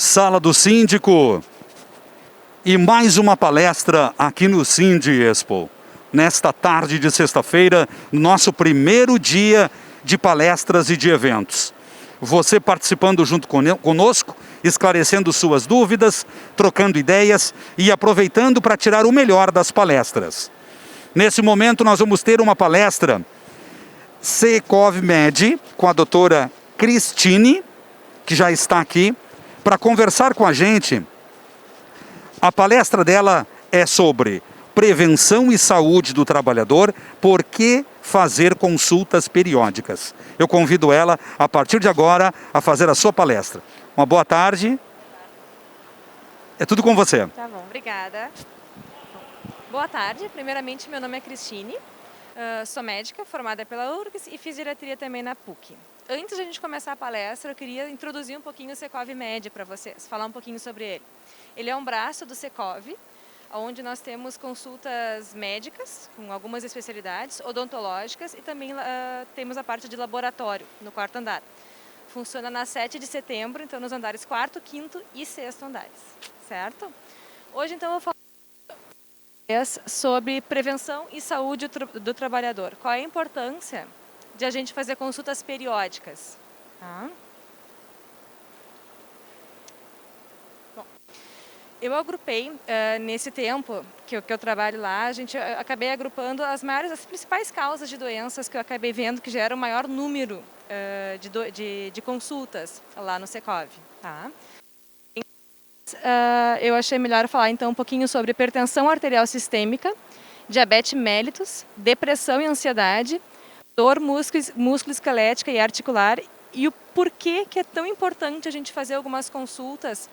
Sala do Síndico e mais uma palestra aqui no Sindi Expo. Nesta tarde de sexta-feira, nosso primeiro dia de palestras e de eventos. Você participando junto conosco, esclarecendo suas dúvidas, trocando ideias e aproveitando para tirar o melhor das palestras. Nesse momento nós vamos ter uma palestra Secov-Med com a doutora Cristine, que já está aqui, para conversar com a gente. A palestra dela é sobre prevenção e saúde do trabalhador, por que fazer consultas periódicas. Eu convido ela, a partir de agora, a fazer a sua palestra. Uma boa tarde. É tudo com você. Tá bom, obrigada. Boa tarde, primeiramente meu nome é Cristine, sou médica formada pela URGS e fiz diretoria também na PUC. Antes de a gente começar a palestra, eu queria introduzir um pouquinho o Secov-Med para vocês, falar um pouquinho sobre ele. Ele é um braço do Secov, onde nós temos consultas médicas, com algumas especialidades, odontológicas e também temos a parte de laboratório, no quarto andar. Funciona na 7 de setembro, então nos andares 4º, 5º e 6º andares, certo? Hoje então eu vou falar sobre prevenção e saúde do trabalhador. Qual é a importância de a gente fazer consultas periódicas? Tá? Bom, eu agrupei, nesse tempo que eu trabalho lá, acabei agrupando as principais causas de doenças que eu acabei vendo que geram o maior número de consultas lá no Secov. Tá? Eu achei melhor falar então um pouquinho sobre hipertensão arterial sistêmica, diabetes mellitus, depressão e ansiedade, dor músculo-esquelética e articular e o porquê que é tão importante a gente fazer algumas consultas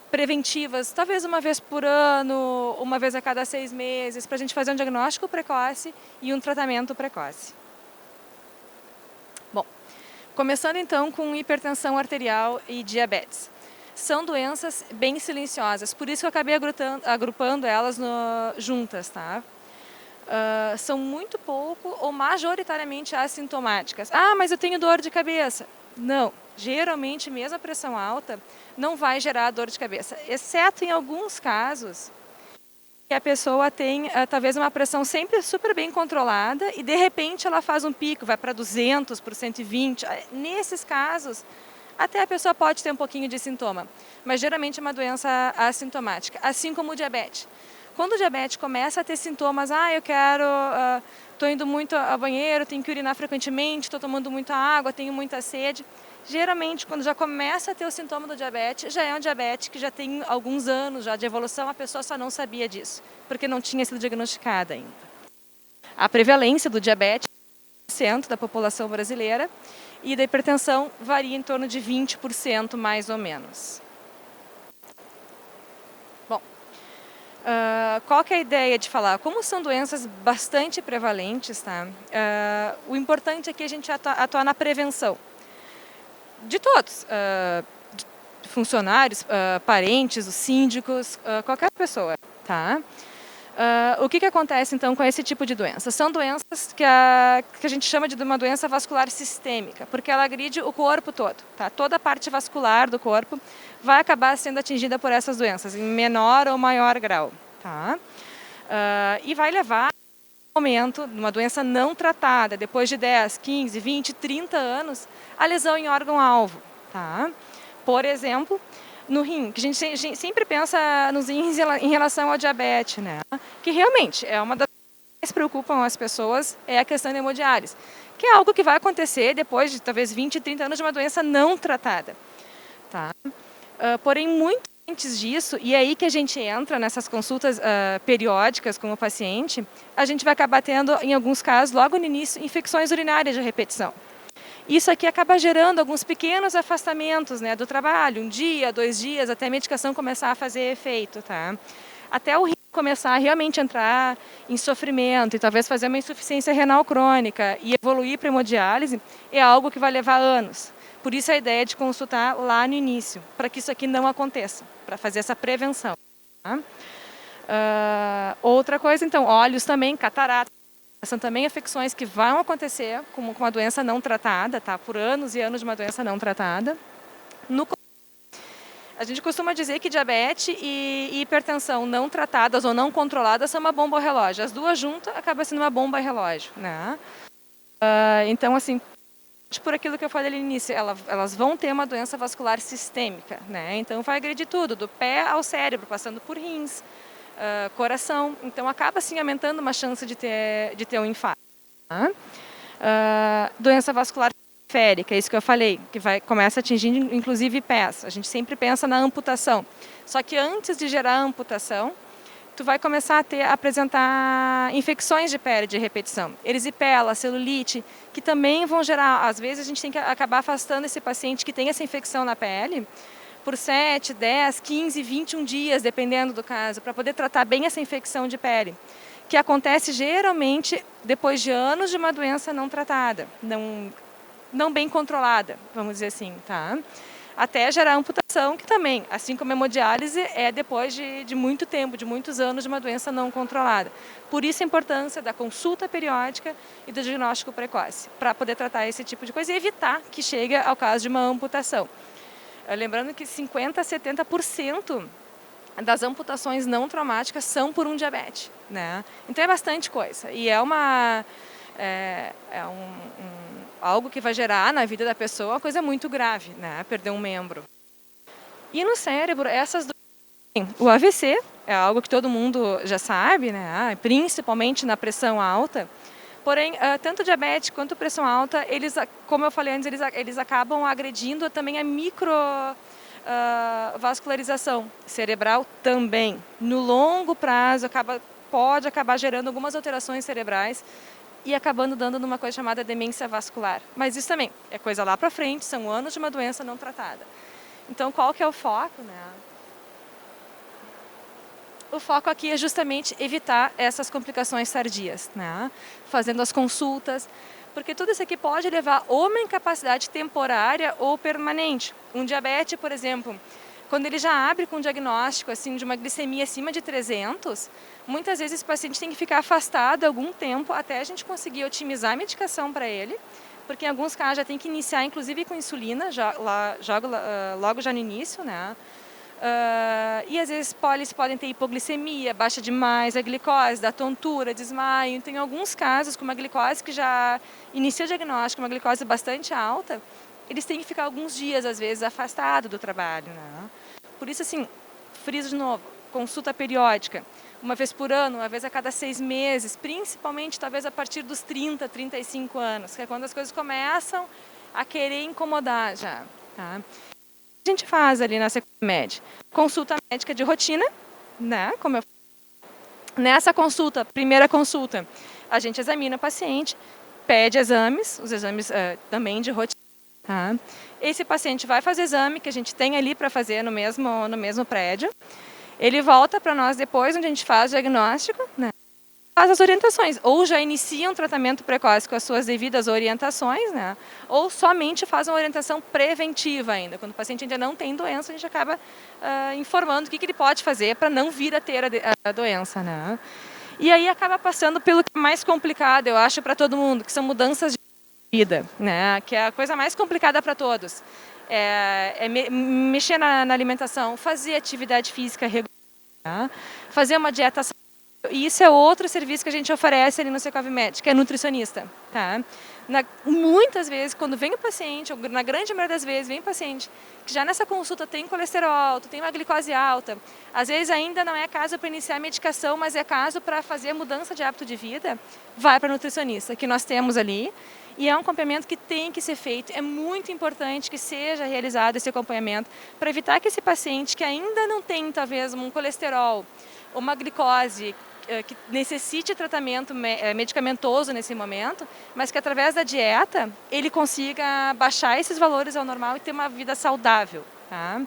preventivas, talvez uma vez por ano, uma vez a cada 6 meses, para a gente fazer um diagnóstico precoce e um tratamento precoce. Bom, começando então com hipertensão arterial e diabetes. São doenças bem silenciosas, por isso que eu acabei agrupando elas juntas, tá? São muito pouco ou majoritariamente assintomáticas. Ah, mas eu tenho dor de cabeça. Não, geralmente mesmo a pressão alta não vai gerar dor de cabeça, exceto em alguns casos que a pessoa tem talvez uma pressão sempre super bem controlada e de repente ela faz um pico, vai para 200, por 120. Nesses casos, até a pessoa pode ter um pouquinho de sintoma, mas geralmente é uma doença assintomática, assim como o diabetes. Quando o diabetes começa a ter sintomas, estou indo muito ao banheiro, tenho que urinar frequentemente, estou tomando muita água, tenho muita sede. Geralmente, quando já começa a ter o sintoma do diabetes, já é um diabetes que já tem alguns anos já de evolução, a pessoa só não sabia disso, porque não tinha sido diagnosticada ainda. A prevalência do diabetes é 1% da população brasileira, e da hipertensão varia em torno de 20% mais ou menos. Bom, qual que é a ideia de falar? Como são doenças bastante prevalentes, tá? O importante aqui é a gente atuar na prevenção de todos, funcionários, parentes, os síndicos, qualquer pessoa, tá? O que acontece então com esse tipo de doença? São doenças que a gente chama de uma doença vascular sistêmica, porque ela agride o corpo todo, tá? Toda a parte vascular do corpo vai acabar sendo atingida por essas doenças, em menor ou maior grau, tá? E vai levar a um momento, numa doença não tratada, depois de 10, 15, 20, 30 anos, a lesão em órgão-alvo, tá? Por exemplo, no rim, que a gente sempre pensa nos rins em relação ao diabetes, né? Que realmente é uma das coisas que mais preocupam as pessoas, é a questão da hemodiálise, que é algo que vai acontecer depois de talvez 20, 30 anos de uma doença não tratada, tá? Porém, muito antes disso, e é aí que a gente entra nessas consultas periódicas com o paciente, a gente vai acabar tendo, em alguns casos, logo no início, infecções urinárias de repetição. Isso aqui acaba gerando alguns pequenos afastamentos, né, do trabalho, 1 dia, 2 dias, até a medicação começar a fazer efeito, tá? Até o rim começar a realmente entrar em sofrimento e talvez fazer uma insuficiência renal crônica e evoluir para hemodiálise é algo que vai levar anos. Por isso a ideia de consultar lá no início, para que isso aqui não aconteça, para fazer essa prevenção. Tá? Outra coisa, então, olhos também, catarata. São também afecções que vão acontecer com uma doença não tratada, tá? Por anos e anos de uma doença não tratada. A gente costuma dizer que diabetes e hipertensão não tratadas ou não controladas são uma bomba relógio. As duas juntas acabam sendo uma bomba relógio, né? Então, assim, por aquilo que eu falei ali no início, elas vão ter uma doença vascular sistêmica, né? Então vai agredir tudo, do pé ao cérebro, passando por rins, coração. Então acaba assim aumentando uma chance de ter um infarto. Tá? Doença vascular periférica, é isso que eu falei, que começa atingindo inclusive pés. A gente sempre pensa na amputação. Só que antes de gerar a amputação, tu vai começar a apresentar infecções de pele de repetição, erisipela, celulite, que também vão gerar, às vezes a gente tem que acabar afastando esse paciente que tem essa infecção na pele por 7, 10, 15, 21 dias, dependendo do caso, para poder tratar bem essa infecção de pele, que acontece geralmente depois de anos de uma doença não tratada, não bem controlada, vamos dizer assim, tá? Até gerar amputação, que também, assim como a hemodiálise, é depois de muito tempo, de muitos anos de uma doença não controlada. Por isso a importância da consulta periódica e do diagnóstico precoce, para poder tratar esse tipo de coisa e evitar que chegue ao caso de uma amputação. Lembrando que 50% a 70% das amputações não traumáticas são por um diabetes, né? Então é bastante coisa e algo que vai gerar na vida da pessoa uma coisa muito grave, né? Perder um membro. E no cérebro, o AVC é algo que todo mundo já sabe, né? Principalmente na pressão alta. Porém, tanto diabetes quanto pressão alta, eles, como eu falei antes, eles acabam agredindo também a microvascularização cerebral também. No longo prazo, pode acabar gerando algumas alterações cerebrais e acabando dando numa coisa chamada demência vascular. Mas isso também é coisa lá para frente, são anos de uma doença não tratada. Então, qual que é o foco, né? O foco aqui é justamente evitar essas complicações tardias, né? Fazendo as consultas, porque tudo isso aqui pode levar a uma incapacidade temporária ou permanente. Um diabetes, por exemplo, quando ele já abre com um diagnóstico assim, de uma glicemia acima de 300, muitas vezes esse paciente tem que ficar afastado algum tempo até a gente conseguir otimizar a medicação para ele, porque em alguns casos já tem que iniciar, inclusive com insulina, logo já no início, né? E às vezes eles podem ter hipoglicemia, baixa demais a glicose, dá tontura, desmaio. Tem alguns casos com uma glicose que já inicia o diagnóstico, uma glicose bastante alta, eles têm que ficar alguns dias, às vezes, afastados do trabalho, né? Por isso, assim, friso de novo, consulta periódica, uma vez por ano, uma vez a cada 6 meses, principalmente talvez a partir dos 30, 35 anos, que é quando as coisas começam a querer incomodar já, tá? A gente faz ali na Secmed, consulta médica de rotina, né? Como eu nessa consulta, primeira consulta, a gente examina o paciente, pede exames, os exames também de rotina. Tá? Esse paciente vai fazer exame que a gente tem ali para fazer no mesmo prédio. Ele volta para nós depois, onde a gente faz o diagnóstico, né? Faz as orientações, ou já inicia um tratamento precoce com as suas devidas orientações, né? Ou somente faz uma orientação preventiva ainda. Quando o paciente ainda não tem doença, a gente acaba informando o que ele pode fazer para não vir a ter a doença, né? E aí acaba passando pelo que é mais complicado, eu acho, para todo mundo, que são mudanças de vida, né? Que é a coisa mais complicada para todos. Mexer na alimentação, fazer atividade física regular, né? Fazer uma dieta saudável. E isso é outro serviço que a gente oferece ali no Secov Med, que é nutricionista, tá? Muitas vezes, quando vem o paciente, ou na grande maioria das vezes, vem o paciente que já nessa consulta tem colesterol alto, tem uma glicose alta, às vezes ainda não é caso para iniciar a medicação, mas é caso para fazer a mudança de hábito de vida, vai para nutricionista, que nós temos ali, e é um acompanhamento que tem que ser feito. É muito importante que seja realizado esse acompanhamento para evitar que esse paciente que ainda não tem, talvez, um colesterol ou uma glicose que necessite tratamento medicamentoso nesse momento, mas que através da dieta ele consiga baixar esses valores ao normal e ter uma vida saudável, tá?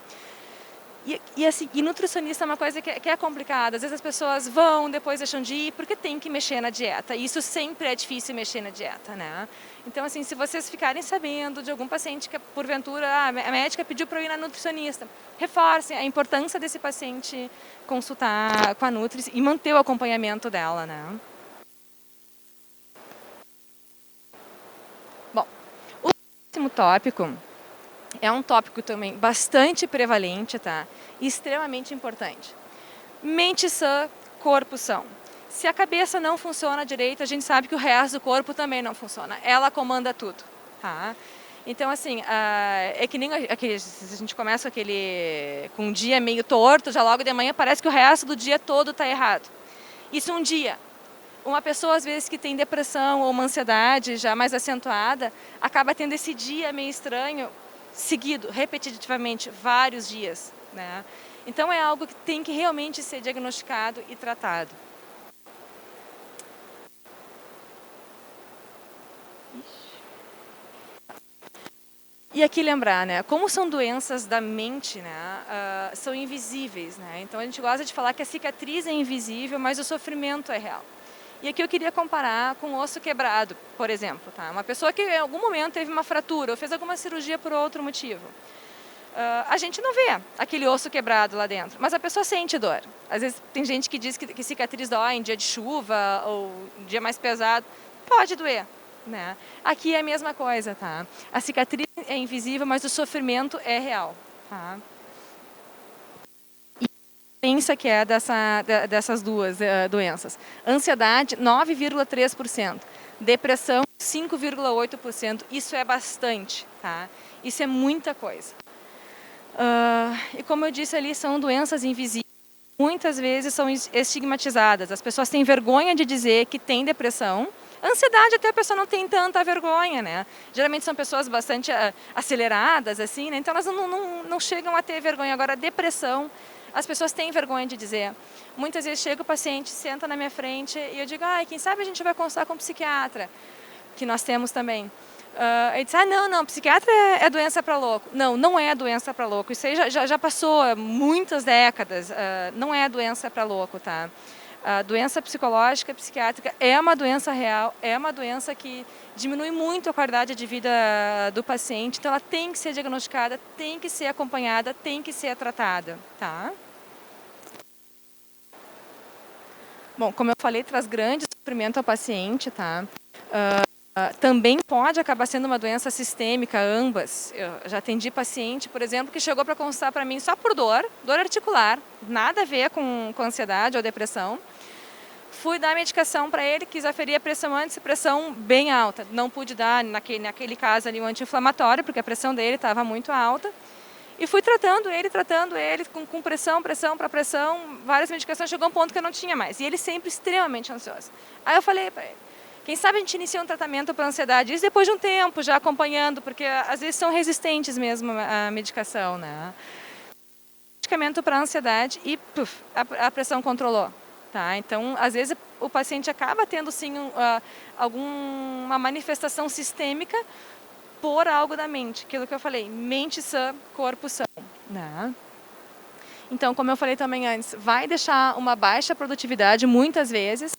E nutricionista é uma coisa que é complicada. Às vezes as pessoas vão, depois deixam de ir, porque tem que mexer na dieta. E isso sempre é difícil mexer na dieta, né? Então, assim, se vocês ficarem sabendo de algum paciente que, porventura, a médica pediu para eu ir na nutricionista, reforcem a importância desse paciente consultar com a Nutri e manter o acompanhamento dela, né? Bom, o próximo tópico é um tópico também bastante prevalente, tá? E extremamente importante. Mente sã, corpo são. Se a cabeça não funciona direito, a gente sabe que o resto do corpo também não funciona. Ela comanda tudo, tá? Então, assim, é que nem a gente começa com um dia meio torto, já logo de manhã parece que o resto do dia todo está errado. Isso um dia. Uma pessoa, às vezes, que tem depressão ou uma ansiedade já mais acentuada, acaba tendo esse dia meio estranho, seguido, repetitivamente, vários dias, né? Então, é algo que tem que realmente ser diagnosticado e tratado. E aqui lembrar, né, como são doenças da mente, né, são invisíveis, né? Então a gente gosta de falar que a cicatriz é invisível, mas o sofrimento é real. E aqui eu queria comparar com o osso quebrado, por exemplo, tá? Uma pessoa que em algum momento teve uma fratura ou fez alguma cirurgia por outro motivo. A gente não vê aquele osso quebrado lá dentro, mas a pessoa sente dor. Às vezes tem gente que diz que cicatriz dói em dia de chuva ou em dia mais pesado. Pode doer, né? Aqui é a mesma coisa, tá? A cicatriz é invisível, mas o sofrimento é real, tá? E a diferença que é dessas duas doenças. Ansiedade, 9,3%. Depressão, 5,8%. Isso é bastante, tá? Isso é muita coisa. E como eu disse ali, são doenças invisíveis. Muitas vezes são estigmatizadas. As pessoas têm vergonha de dizer que têm depressão. Ansiedade até a pessoa não tem tanta vergonha, né? Geralmente são pessoas bastante aceleradas, assim, né? Então elas não chegam a ter vergonha. Agora, depressão, as pessoas têm vergonha de dizer. Muitas vezes chega o paciente, senta na minha frente e eu digo, quem sabe a gente vai consultar com um psiquiatra, que nós temos também. Ele diz, não, psiquiatra é doença para louco. Não, não é doença para louco. Isso aí já passou muitas décadas. Não é doença para louco, tá? A doença psicológica, psiquiátrica é uma doença real, é uma doença que diminui muito a qualidade de vida do paciente, então ela tem que ser diagnosticada, tem que ser acompanhada, tem que ser tratada, tá? Bom, como eu falei, traz grande sofrimento ao paciente, tá? Também pode acabar sendo uma doença sistêmica, ambas. Eu já atendi paciente, por exemplo, que chegou para consultar para mim só por dor articular, nada a ver com ansiedade ou depressão. Fui dar medicação para ele, quis aferir a pressão antes, pressão bem alta. Não pude dar, naquele caso ali, um anti-inflamatório, porque a pressão dele estava muito alta. E fui tratando ele com pressão para pressão, várias medicações, chegou a um ponto que eu não tinha mais. E ele sempre extremamente ansioso. Aí eu falei para ele, quem sabe a gente inicia um tratamento para ansiedade, isso depois de um tempo, já acompanhando, porque às vezes são resistentes mesmo à medicação, né? Medicamento para ansiedade e a pressão controlou. Tá? Então, às vezes, o paciente acaba tendo, sim, alguma manifestação sistêmica por algo da mente. Aquilo que eu falei, mente sã, corpo são. Né? Então, como eu falei também antes, vai deixar uma baixa produtividade muitas vezes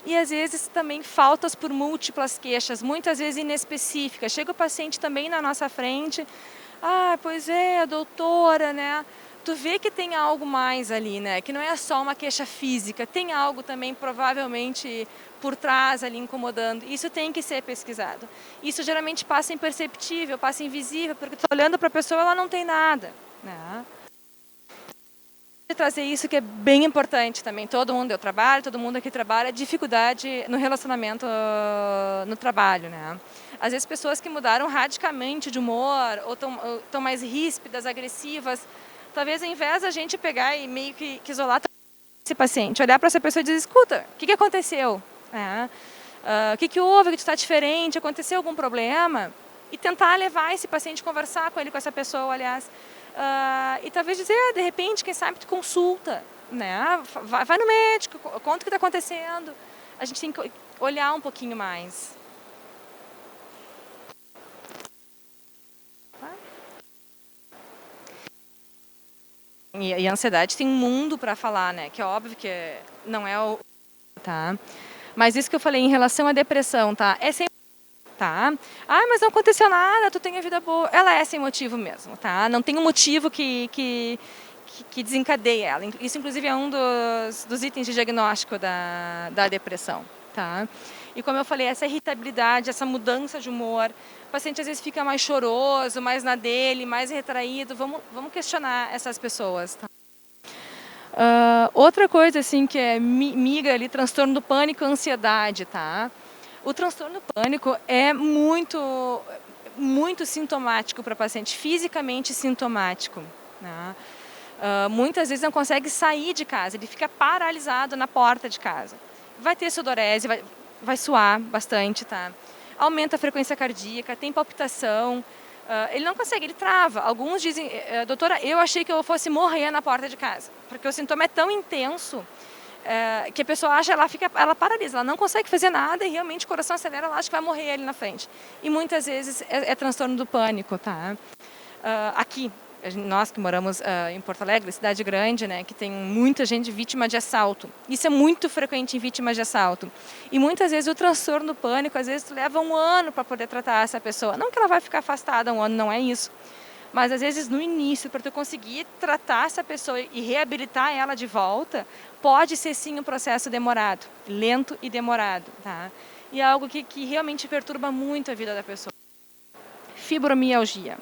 e, às vezes, também faltas por múltiplas queixas, muitas vezes inespecíficas. Chega o paciente também na nossa frente, pois é, doutora, né? Tu vê que tem algo mais ali, né? Que não é só uma queixa física, tem algo também provavelmente por trás ali incomodando. Isso tem que ser pesquisado. Isso geralmente passa imperceptível, passa invisível, porque tu olhando para a pessoa, ela não tem nada, né? Trazer isso que é bem importante também. Todo mundo aqui trabalha, dificuldade no relacionamento no trabalho, né? Às vezes pessoas que mudaram radicalmente de humor ou estão mais ríspidas, agressivas. Talvez ao invés da gente pegar e meio que isolar esse paciente, olhar para essa pessoa e dizer, escuta, o que aconteceu? O que houve que está diferente? Aconteceu algum problema? E tentar levar esse paciente, conversar com ele, com essa pessoa, aliás. E talvez dizer, de repente, quem sabe tu consulta, né? Vai no médico, conta o que está acontecendo. A gente tem que olhar um pouquinho mais. E a ansiedade tem um mundo para falar, né? Que é óbvio que não é o... Tá? Mas isso que eu falei em relação à depressão, tá? É sem... Tá? Mas não aconteceu nada, tu tem a vida boa. Ela é sem motivo mesmo, tá? Não tem um motivo que desencadeia ela. Isso, inclusive, é um dos itens de diagnóstico da depressão, tá? E como eu falei, essa irritabilidade, essa mudança de humor, o paciente às vezes fica mais choroso, mais na dele, mais retraído. Vamos questionar essas pessoas. Tá? Outra coisa assim que é miga ali, transtorno do pânico e ansiedade, tá? O transtorno do pânico é muito sintomático para o paciente, fisicamente sintomático. Né? Muitas vezes não consegue sair de casa, ele fica paralisado na porta de casa. Vai ter sudorese, vai suar bastante, tá? Aumenta a frequência cardíaca, tem palpitação, ele não consegue, ele trava. Alguns dizem, doutora, eu achei que eu fosse morrer na porta de casa, porque o sintoma é tão intenso que a pessoa acha, ela paralisa, ela não consegue fazer nada e realmente o coração acelera, ela acha que vai morrer ali na frente. E muitas vezes é transtorno do pânico, tá? Aqui, nós que moramos em Porto Alegre, cidade grande, né, que tem muita gente vítima de assalto. Isso é muito frequente em vítimas de assalto. E muitas vezes o transtorno do pânico, às vezes tu leva um ano para poder tratar essa pessoa. Não que ela vai ficar afastada um ano, não é isso. Mas às vezes no início, para tu conseguir tratar essa pessoa e reabilitar ela de volta, pode ser sim um processo demorado, lento e demorado, tá? E é algo que realmente perturba muito a vida da pessoa. Fibromialgia.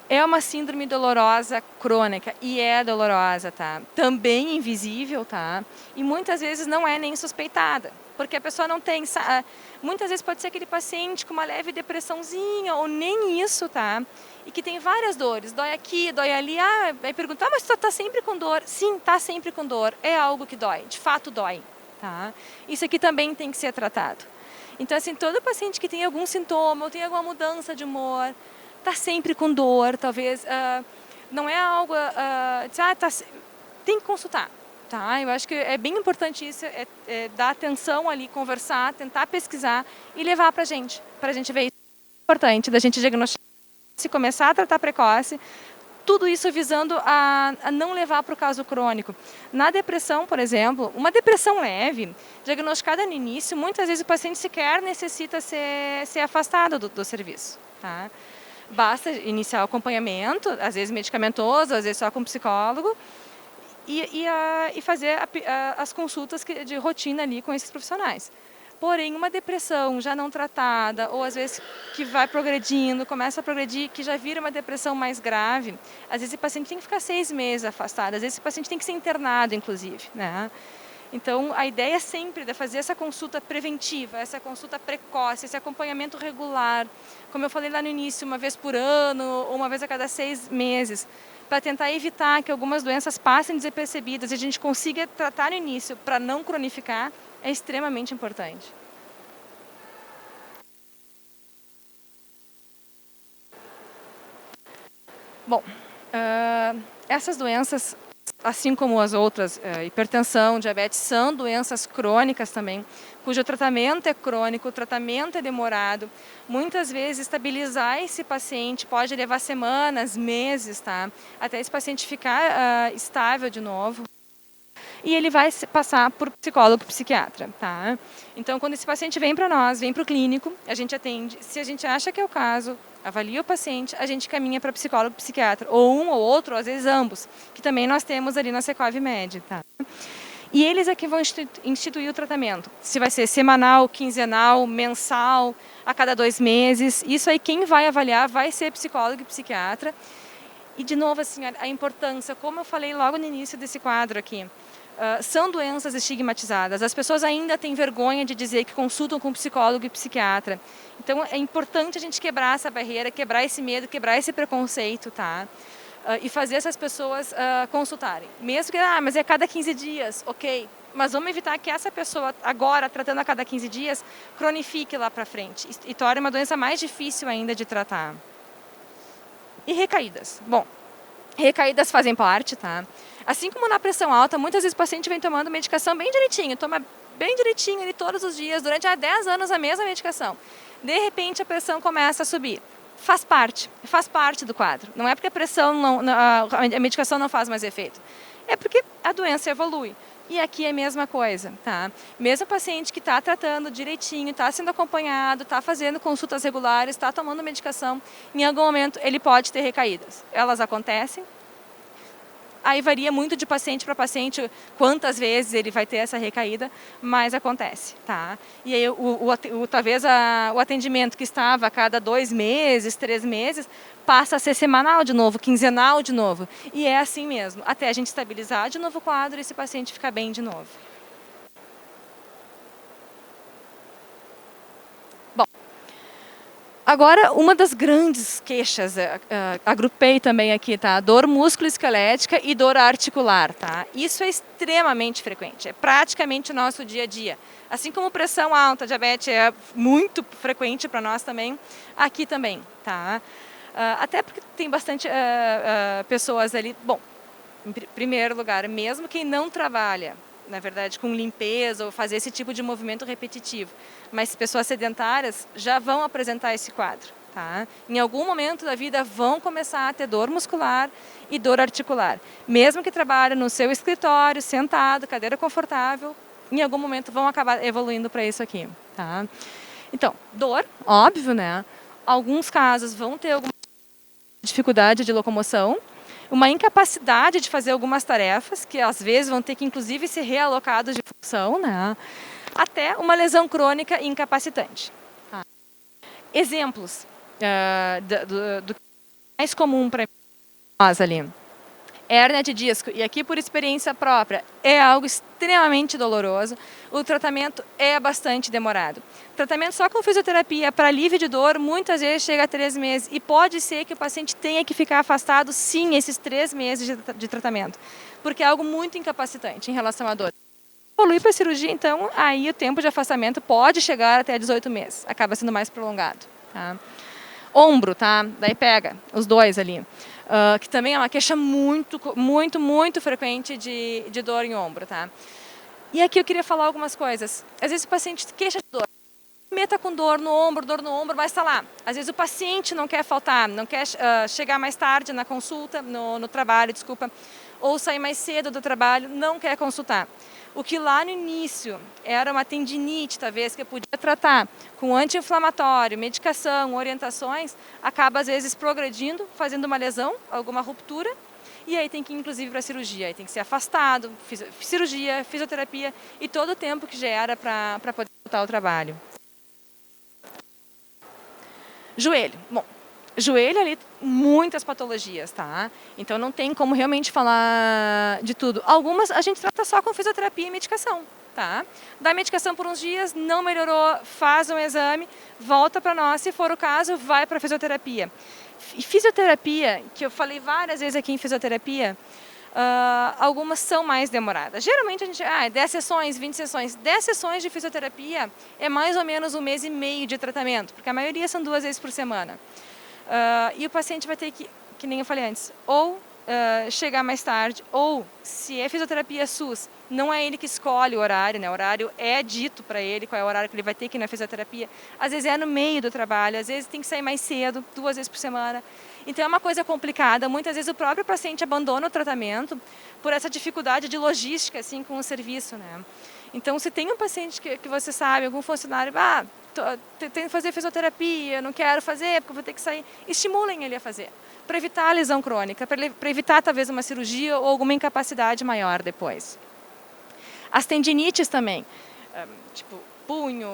É uma síndrome dolorosa crônica e é dolorosa, tá? Também invisível, tá? E muitas vezes não é nem suspeitada, porque a pessoa não tem... Muitas vezes pode ser aquele paciente com uma leve depressãozinha ou nem isso, tá? E que tem várias dores, dói aqui, dói ali. Vai perguntar, mas tu tá sempre com dor? Sim, tá sempre com dor. É algo que dói, de fato dói, tá? Isso aqui também tem que ser tratado. Então, assim, todo paciente que tem algum sintoma ou tem alguma mudança de humor, está sempre com dor, talvez não é algo... tem que consultar. Tá? Eu acho que é bem importante isso, dar atenção ali, conversar, tentar pesquisar e levar para a gente ver isso. É importante da gente diagnosticar, se começar a tratar precoce, tudo isso visando a não levar para o caso crônico. Na depressão, por exemplo, uma depressão leve, diagnosticada no início, muitas vezes o paciente sequer necessita ser afastado do serviço. Tá? Basta iniciar o acompanhamento, às vezes medicamentoso, às vezes só com psicólogo, e fazer as consultas de rotina ali com esses profissionais. Porém, uma depressão já não tratada, ou às vezes que vai progredindo, começa a progredir, que já vira uma depressão mais grave, às vezes o paciente tem que ficar 6 meses afastado, às vezes o paciente tem que ser internado, inclusive, né? Então, a ideia é sempre de fazer essa consulta preventiva, essa consulta precoce, esse acompanhamento regular, como eu falei lá no início, uma vez por ano ou uma vez a cada 6 meses, para tentar evitar que algumas doenças passem despercebidas e a gente consiga tratar no início para não cronificar, é extremamente importante. Bom, essas doenças, assim como as outras, hipertensão, diabetes, são doenças crônicas também, cujo tratamento é crônico, o tratamento é demorado. Muitas vezes, estabilizar esse paciente pode levar semanas, meses, tá? Até esse paciente ficar estável de novo. E ele vai passar por psicólogo, psiquiatra, tá? Então, quando esse paciente vem para nós, vem para o clínico, a gente atende. Se a gente acha que é o caso, avalia o paciente, a gente caminha para psicólogo, psiquiatra, ou um ou outro, ou às vezes ambos, que também nós temos ali na Secov Med, tá? E eles é que vão instituir o tratamento. Se vai ser semanal, quinzenal, mensal, a cada 2 meses. Isso aí quem vai avaliar vai ser psicólogo e psiquiatra. E de novo, assim, a importância, como eu falei logo no início desse quadro aqui, são doenças estigmatizadas. As pessoas ainda têm vergonha de dizer que consultam com psicólogo e psiquiatra. Então é importante a gente quebrar essa barreira, quebrar esse medo, quebrar esse preconceito, tá? E fazer essas pessoas consultarem. Mesmo que, mas é a cada 15 dias, ok. Mas vamos evitar que essa pessoa, agora, tratando a cada 15 dias, cronifique lá para frente e torne uma doença mais difícil ainda de tratar. E recaídas. Bom, recaídas fazem parte, tá? Assim como na pressão alta, muitas vezes o paciente vem tomando medicação bem direitinho, toma bem direitinho ali todos os dias, durante 10 anos a mesma medicação. De repente a pressão começa a subir. Faz parte do quadro. Não é porque a medicação não faz mais efeito. É porque a doença evolui. E aqui é a mesma coisa, tá? Mesmo o paciente que está tratando direitinho, está sendo acompanhado, está fazendo consultas regulares, está tomando medicação, em algum momento ele pode ter recaídas. Elas acontecem. Aí varia muito de paciente para paciente, quantas vezes ele vai ter essa recaída, mas acontece, tá? E aí, talvez o atendimento que estava a cada 2 meses, 3 meses, passa a ser semanal de novo, quinzenal de novo. E é assim mesmo, até a gente estabilizar de novo o quadro e esse paciente ficar bem de novo. Bom, agora, uma das grandes queixas, agrupei também aqui, tá? Dor musculoesquelética e dor articular, tá? Isso é extremamente frequente, é praticamente o nosso dia a dia. Assim como pressão alta, diabetes é muito frequente para nós também, aqui também, tá? Até porque tem bastante pessoas ali. Bom, em primeiro lugar, mesmo quem não trabalha, na verdade, com limpeza ou fazer esse tipo de movimento repetitivo, mas pessoas sedentárias já vão apresentar esse quadro, tá? Em algum momento da vida vão começar a ter dor muscular e dor articular. Mesmo que trabalhem no seu escritório, sentado, cadeira confortável, em algum momento vão acabar evoluindo para isso aqui, tá? Então, dor, óbvio, né? Alguns casos vão ter alguma dificuldade de locomoção, uma incapacidade de fazer algumas tarefas, que às vezes vão ter que inclusive ser realocados de função, né? Até uma lesão crônica e incapacitante. Tá? Exemplos do mais comum para nós ali. Hérnia de disco, e aqui por experiência própria, é algo extremamente doloroso, o tratamento é bastante demorado. Tratamento só com fisioterapia para alívio de dor, muitas vezes chega a 3 meses, e pode ser que o paciente tenha que ficar afastado, sim, esses 3 meses de tratamento, porque é algo muito incapacitante em relação à dor. Evolui para a cirurgia, então, aí o tempo de afastamento pode chegar até 18 meses, acaba sendo mais prolongado. Tá? Ombro, tá? Daí pega os dois ali. Que também é uma queixa muito frequente de dor em ombro, tá? E aqui eu queria falar algumas coisas. Às vezes o paciente queixa de dor, meta com dor no ombro, mas está lá. Às vezes o paciente não quer faltar, não quer chegar mais tarde na consulta, no trabalho, desculpa, ou sair mais cedo do trabalho, não quer consultar. O que lá no início era uma tendinite, talvez, que eu podia tratar com anti-inflamatório, medicação, orientações, acaba às vezes progredindo, fazendo uma lesão, alguma ruptura, e aí tem que ir inclusive para a cirurgia, aí tem que ser afastado, cirurgia, fisioterapia e todo o tempo que gera para poder voltar ao trabalho. Joelho. Bom, joelho ali, muitas patologias, tá? Então não tem como realmente falar de tudo. Algumas a gente trata só com fisioterapia e medicação, tá? Dá medicação por uns dias, não melhorou, faz um exame, volta para nós, se for o caso, vai para fisioterapia. E fisioterapia, que eu falei várias vezes aqui em fisioterapia, algumas são mais demoradas. Geralmente a gente, 10 sessões, 20 sessões. 10 sessões de fisioterapia é mais ou menos 1 mês e meio de tratamento, porque a maioria são 2 vezes por semana. E o paciente vai ter que nem eu falei antes, ou chegar mais tarde, ou se é fisioterapia SUS, não é ele que escolhe o horário, né? O horário é dito para ele, qual é o horário que ele vai ter que ir na fisioterapia. Às vezes é no meio do trabalho, às vezes tem que sair mais cedo, 2 vezes por semana. Então é uma coisa complicada, muitas vezes o próprio paciente abandona o tratamento por essa dificuldade de logística assim, com o serviço, né? Então se tem um paciente que você sabe, algum funcionário, tenho que fazer fisioterapia, não quero fazer porque vou ter que sair, estimulem ele a fazer, para evitar a lesão crônica, para evitar talvez uma cirurgia ou alguma incapacidade maior depois. As tendinites também, tipo punho,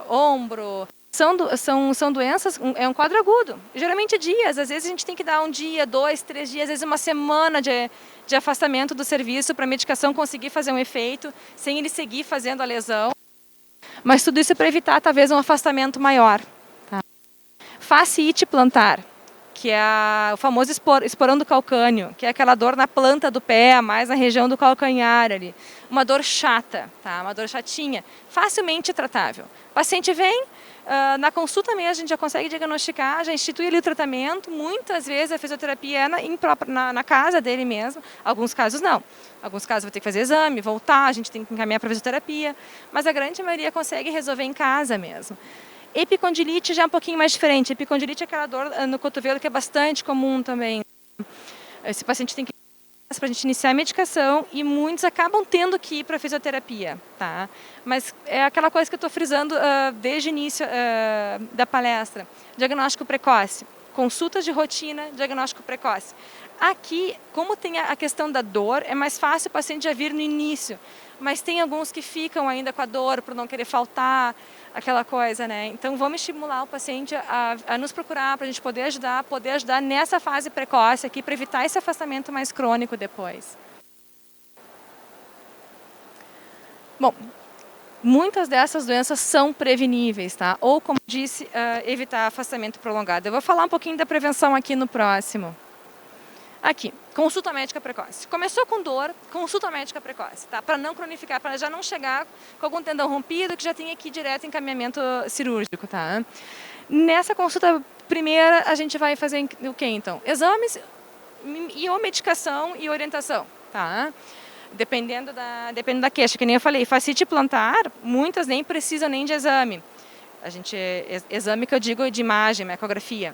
ombro, são doenças, é um quadro agudo, geralmente dias, às vezes a gente tem que dar 1 dia, 2, 3 dias, às vezes 1 semana de afastamento do serviço para a medicação conseguir fazer um efeito, sem ele seguir fazendo a lesão. Mas tudo isso é para evitar talvez um afastamento maior. Tá? Fasciite plantar, que é o famoso esporão do calcânio, que é aquela dor na planta do pé, mais na região do calcanhar ali. Uma dor chata, tá? Uma dor chatinha, facilmente tratável. O paciente vem, na consulta mesmo a gente já consegue diagnosticar, já institui ali o tratamento, muitas vezes a fisioterapia é na casa dele mesmo, alguns casos não. Alguns casos vai ter que fazer exame, voltar, a gente tem que encaminhar para fisioterapia, mas a grande maioria consegue resolver em casa mesmo. Epicondilite já é um pouquinho mais diferente. Epicondilite é aquela dor no cotovelo que é bastante comum também. Esse paciente tem que ir para a gente iniciar a medicação e muitos acabam tendo que ir para a fisioterapia, tá? Mas é aquela coisa que eu estou frisando desde o início da palestra. Diagnóstico precoce. Consultas de rotina, diagnóstico precoce. Aqui, como tem a questão da dor, é mais fácil o paciente já vir no início, mas tem alguns que ficam ainda com a dor por não querer faltar, aquela coisa, né? Então vamos estimular o paciente a nos procurar para a gente poder ajudar nessa fase precoce aqui para evitar esse afastamento mais crônico depois. Bom, muitas dessas doenças são preveníveis, tá? Ou, como disse, evitar afastamento prolongado. Eu vou falar um pouquinho da prevenção aqui no próximo. Aqui, consulta médica precoce. Começou com dor, consulta médica precoce, tá? Para não cronificar, para já não chegar com algum tendão rompido que já tenha aqui direto encaminhamento cirúrgico, tá? Nessa consulta primeira, a gente vai fazer o que então? Exames e ou medicação e orientação, tá? Dependendo da queixa, que nem eu falei, fascite plantar, muitas nem precisam nem de exame. Exame que eu digo de imagem, ecografia.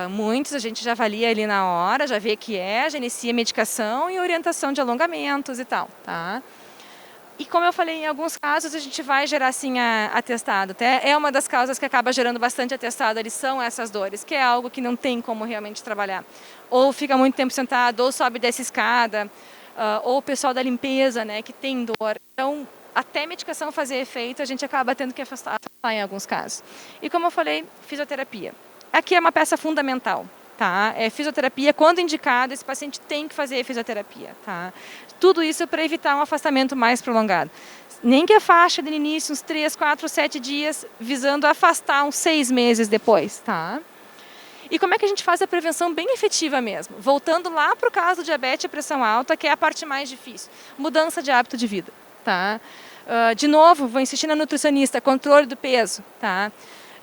Muitos a gente já avalia ali na hora, já vê que já inicia medicação e orientação de alongamentos e tal, tá? E como eu falei, em alguns casos a gente vai gerar sim atestado. Até é uma das causas que acaba gerando bastante atestado, ali são essas dores, que é algo que não tem como realmente trabalhar. Ou fica muito tempo sentado, ou sobe dessa escada, ou o pessoal da limpeza, né, que tem dor. Então, até medicação fazer efeito, a gente acaba tendo que afastar em alguns casos. E como eu falei, fisioterapia. Aqui é uma peça fundamental, tá? Fisioterapia, quando indicado, esse paciente tem que fazer fisioterapia, tá? Tudo isso para evitar um afastamento mais prolongado. Nem que a faixa de início, uns 3, 4, 7 dias, visando afastar uns 6 meses depois, tá? E como é que a gente faz a prevenção bem efetiva mesmo? Voltando lá para o caso do diabetes e pressão alta, que é a parte mais difícil. Mudança de hábito de vida, tá? De novo, vou insistir na nutricionista, controle do peso, tá?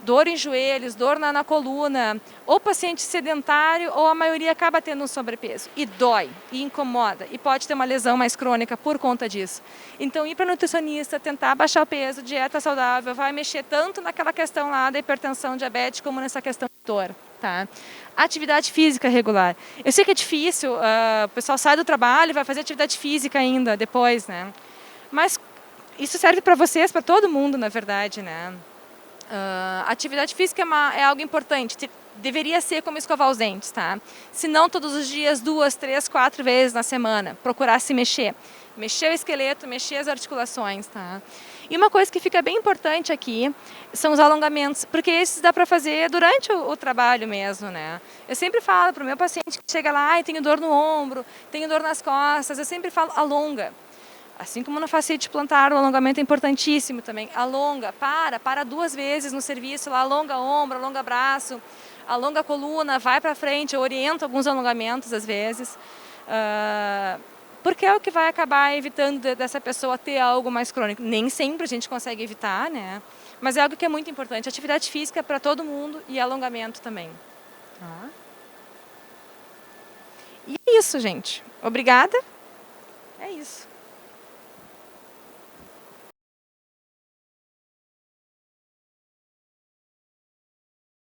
Dor em joelhos, dor na coluna, ou paciente sedentário, ou a maioria acaba tendo um sobrepeso. E dói, e incomoda, e pode ter uma lesão mais crônica por conta disso. Então, ir para nutricionista, tentar baixar o peso, dieta saudável, vai mexer tanto naquela questão lá da hipertensão, diabetes, como nessa questão de dor. Tá? Atividade física regular. Eu sei que é difícil, o pessoal sai do trabalho e vai fazer atividade física ainda depois, né? Mas isso serve para vocês, para todo mundo, na verdade, né? Atividade física é algo importante, deveria ser como escovar os dentes, tá? Se não todos os dias, 2, 3, 4 vezes na semana, procurar se mexer. Mexer o esqueleto, mexer as articulações, tá? E uma coisa que fica bem importante aqui são os alongamentos, porque esses dá para fazer durante o trabalho mesmo, né? Eu sempre falo para o meu paciente que chega lá, tenho dor no ombro, tenho dor nas costas, eu sempre falo, alonga. Assim como no fascite plantar, o alongamento é importantíssimo também. Alonga, para 2 vezes no serviço, lá, alonga ombro, alonga braço, alonga a coluna, vai para frente, eu oriento alguns alongamentos às vezes. Porque é o que vai acabar evitando dessa pessoa ter algo mais crônico. Nem sempre a gente consegue evitar, né? Mas é algo que é muito importante. Atividade física para todo mundo e alongamento também. Tá? E é isso, gente. Obrigada. É isso.